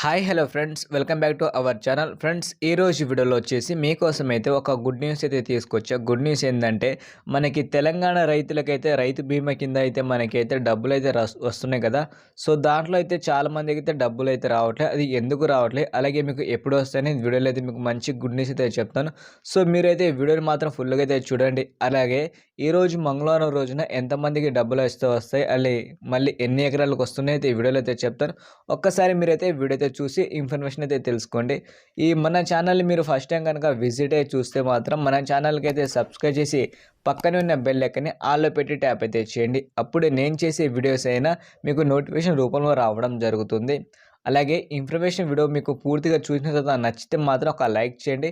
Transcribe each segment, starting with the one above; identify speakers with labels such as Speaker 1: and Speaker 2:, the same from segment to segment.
Speaker 1: Hi hello friends welcome back to our channel friends ఈ రోజు వీడియోలో వచ్చేసి మీకోసం అయితే ఒక గుడ్ న్యూస్ అయితే తీసుకొచ్చా. గుడ్ న్యూస్ ఏంటంటే మనకి తెలంగాణ రైతులకైతే రైతు బీమా కింద అయితే మనకైతే డబ్బులు అయితే వస్తున్నాయి కదా. సో దాంట్లో అయితే చాలా మందికి అయితే డబ్బులు అయితే రావట్లేదు. అది ఎందుకు రావట్లేదు, అలాగే మీకు ఎప్పుడు వస్తాయని వీడియోలో అయితే మీకు మంచి గుడ్ న్యూస్ అయితే చెప్తాను. సో మీరైతే వీడియోని మాత్రం ఫుల్గా అయితే చూడండి. అలాగే ఈరోజు మంగళవారం రోజున ఎంతమందికి డబ్బులు వస్తాయి, మళ్ళీ ఎన్ని ఎకరాలకు వస్తున్నాయి అయితే ఈ వీడియోలో అయితే చెప్తాను. ఒక్కసారి మీరైతే వీడియో అయితే చూసి ఇన్ఫర్మేషన్ అయితే తెలుసుకోండి. మన ఛానల్ని మీరు ఫస్ట్ టైం కనుక విజిట్ అయ్యి చూస్తే మాత్రం మన ఛానల్కి అయితే సబ్స్క్రైబ్ చేసి పక్కనే ఉన్న బెల్ ఐకాన్ని ఆల్లో పెట్టి ట్యాప్ అయితే చేయండి. అప్పుడే నేను చేసే వీడియోస్ అయినా మీకు నోటిఫికేషన్ రూపంలో రావడం జరుగుతుంది. అలాగే ఇన్ఫర్మేషన్ వీడియో మీకు పూర్తిగా చూసిన తర్వాత నచ్చితే మాత్రం ఒక లైక్ చేయండి.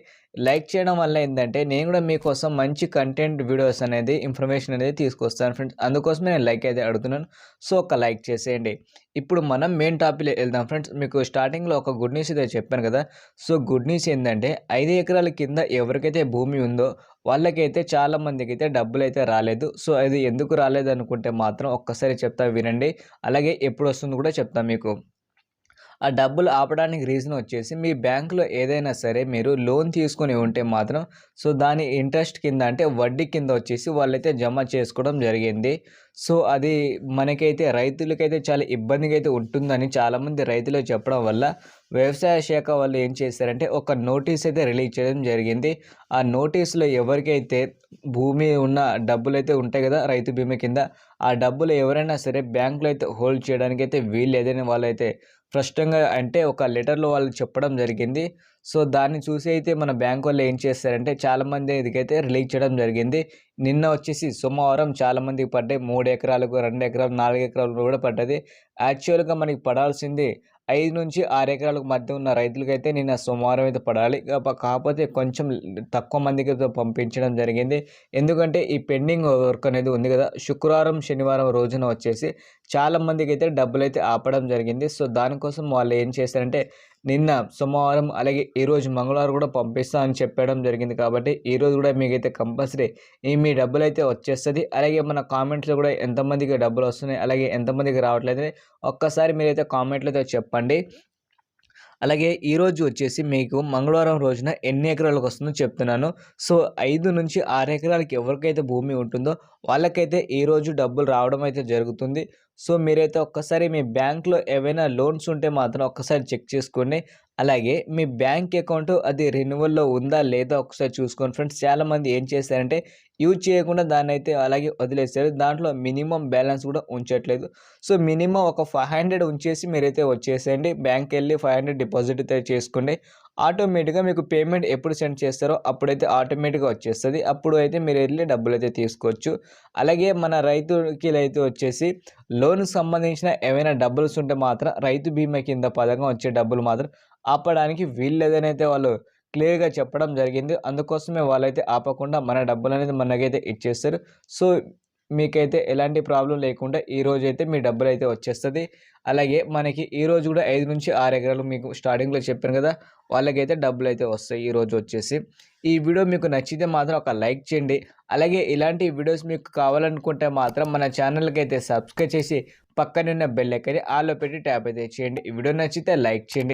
Speaker 1: లైక్ చేయడం వల్ల ఏంటంటే నేను కూడా మీకోసం మంచి కంటెంట్ వీడియోస్ అనేది ఇన్ఫర్మేషన్ అనేది తీసుకొస్తాను ఫ్రెండ్స్. అందుకోసమే నేను లైక్ అయితే అడుగుతున్నాను. సో ఒక లైక్ చేసేయండి. ఇప్పుడు మనం మెయిన్ టాపిక్ వెళ్దాం ఫ్రెండ్స్. మీకు స్టార్టింగ్లో ఒక గుడ్ న్యూస్ అయితే చెప్పాను కదా. సో గుడ్ న్యూస్ ఏంటంటే 5 ఎకరాల కింద ఎవరికైతే భూమి ఉందో వాళ్ళకైతే చాలా మందికి అయితే డబ్బులు అయితే రాలేదు. సో అది ఎందుకు రాలేదు అనుకుంటే మాత్రం ఒక్కసారి చెప్తా వినండి. అలాగే ఎప్పుడు వస్తుందో కూడా చెప్తాను మీకు. ఆ డబ్బులు ఆపడానికి రీజన్ వచ్చేసి మీ బ్యాంకులో ఏదైనా సరే మీరు లోన్ తీసుకొని ఉంటే మాత్రం సో దాని ఇంట్రెస్ట్ కింద అంటే వడ్డీ కింద వచ్చేసి వాళ్ళైతే జమ చేసుకోవడం జరిగింది. సో అది మనకైతే రైతులకైతే చాలా ఇబ్బందిగా అయితే ఉంటుందని చాలామంది రైతులు చెప్పడం వల్ల వ్యవసాయ శాఖ వాళ్ళు ఏం చేశారంటే ఒక నోటీస్ అయితే రిలీజ్ చేయడం జరిగింది. ఆ నోటీసులో ఎవరికైతే భూమి ఉన్న డబ్బులు అయితే ఉంటాయి కదా రైతు బీమా కింద, ఆ డబ్బులు ఎవరైనా సరే బ్యాంకులో అయితే హోల్డ్ చేయడానికి అయితే వీలు లేదని వాళ్ళైతే స్పష్టంగా అంటే ఒక లెటర్లో వాళ్ళు చెప్పడం జరిగింది. సో దాన్ని చూసి అయితే మన బ్యాంక్ వాళ్ళు ఏం చేస్తారంటే చాలామంది ఇదికైతే రిలీజ్ చేయడం జరిగింది. నిన్న వచ్చేసి సోమవారం చాలామందికి పడ్డాయి. 3 ఎకరాలకు, 2 ఎకరాలు, 4 ఎకరాలు కూడా పడ్డది. యాక్చువల్గా మనకి పడాల్సింది 5-6 ఎకరాలకు మధ్య ఉన్న రైతులకైతే నిన్న సోమవారం అయితే పడాలి. కాకపోతే కొంచెం తక్కువ మందికి పంపించడం జరిగింది. ఎందుకంటే ఈ పెండింగ్ వర్క్ అనేది ఉంది కదా, శుక్రవారం శనివారం రోజున వచ్చేసి చాలామందికి అయితే డబ్బులు అయితే ఆపడం జరిగింది. సో దానికోసం వాళ్ళు ఏం చేశారంటే నిన్న సోమవారం అలాగే ఈరోజు మంగళవారం కూడా పంపిస్తా అని చెప్పడం జరిగింది. కాబట్టి ఈరోజు కూడా మీకైతే కంపల్సరీ మీ డబ్బులు అయితే వచ్చేస్తుంది. అలాగే మన కామెంట్స్లో కూడా ఎంతమందికి డబ్బులు వస్తున్నాయి, అలాగే ఎంతమందికి రావట్లేదని ఒక్కసారి మీరైతే కామెంట్లో అయితే చెప్పండి. అలాగే ఈరోజు వచ్చేసి మీకు మంగళవారం రోజున ఎన్ని ఎకరాలకు వస్తుందో చెప్తున్నాను. సో 5-6 ఎకరాలకి ఎవరికైతే భూమి ఉంటుందో వాళ్ళకైతే ఈరోజు డబ్బులు రావడం అయితే జరుగుతుంది. సో మీరైతే ఒక్కసారి మీ బ్యాంక్లో ఏవైనా లోన్స్ ఉంటే మాత్రం ఒక్కసారి చెక్ చేసుకోండి. అలాగే మీ బ్యాంక్ అకౌంట్ అది రెన్యువల్లో ఉందా లేదా ఒకసారి చూసుకోండి ఫ్రెండ్స్. చాలామంది ఏం చేస్తారంటే యూజ్ చేయకుండా దాన్ని అయితే అలాగే వదిలేస్తారు. దాంట్లో మినిమం బ్యాలెన్స్ కూడా ఉంచట్లేదు. సో మినిమం ఒక 500 ఉంచేసి మీరైతే వచ్చేసేయండి. బ్యాంక్కి వెళ్ళి 500 డిపాజిట్ అయితే చేసుకోండి. ఆటోమేటిక్గా మీకు పేమెంట్ ఎప్పుడు సెండ్ చేస్తారో అప్పుడైతే ఆటోమేటిక్గా వచ్చేస్తుంది. అప్పుడు అయితే మీరు వెళ్ళి డబ్బులు అయితే తీసుకోవచ్చు. అలాగే మన రైతుకి అయితే వచ్చేసి లోన్కి సంబంధించిన ఏవైనా డబ్బులు ఉంటే మాత్రం రైతు బీమా కింద పథకం వచ్చే డబ్బులు మాత్రం ఆపడానికి వీల్లేదని అయితే వాళ్ళు క్లియర్గా చెప్పడం జరిగింది. అందుకోసమే వాళ్ళైతే ఆపకుండా మన డబ్బులు అనేది మనకైతే ఇచ్చేస్తారు. సో మీకైతే ఎలాంటి ప్రాబ్లం లేకుండా ఈరోజైతే మీ డబ్బులు అయితే వచ్చేస్తుంది. అలాగే మనకి ఈరోజు కూడా 5-6 ఎకరాలు మీకు స్టార్టింగ్లో చెప్పాను కదా, వాళ్ళకైతే డబ్బులు అయితే వస్తాయి ఈరోజు వచ్చేసి. ఈ వీడియో మీకు నచ్చితే మాత్రం ఒక లైక్ చేయండి. అలాగే ఇలాంటి వీడియోస్ మీకు కావాలనుకుంటే మాత్రం మన ఛానల్కి అయితే సబ్స్క్రైబ్ చేసి పక్కనున్న బెల్ ఐకాన్ని ఆల్లో పెట్టి ట్యాప్ అయితే చేయండి. ఈ వీడియో నచ్చితే లైక్ చేయండి.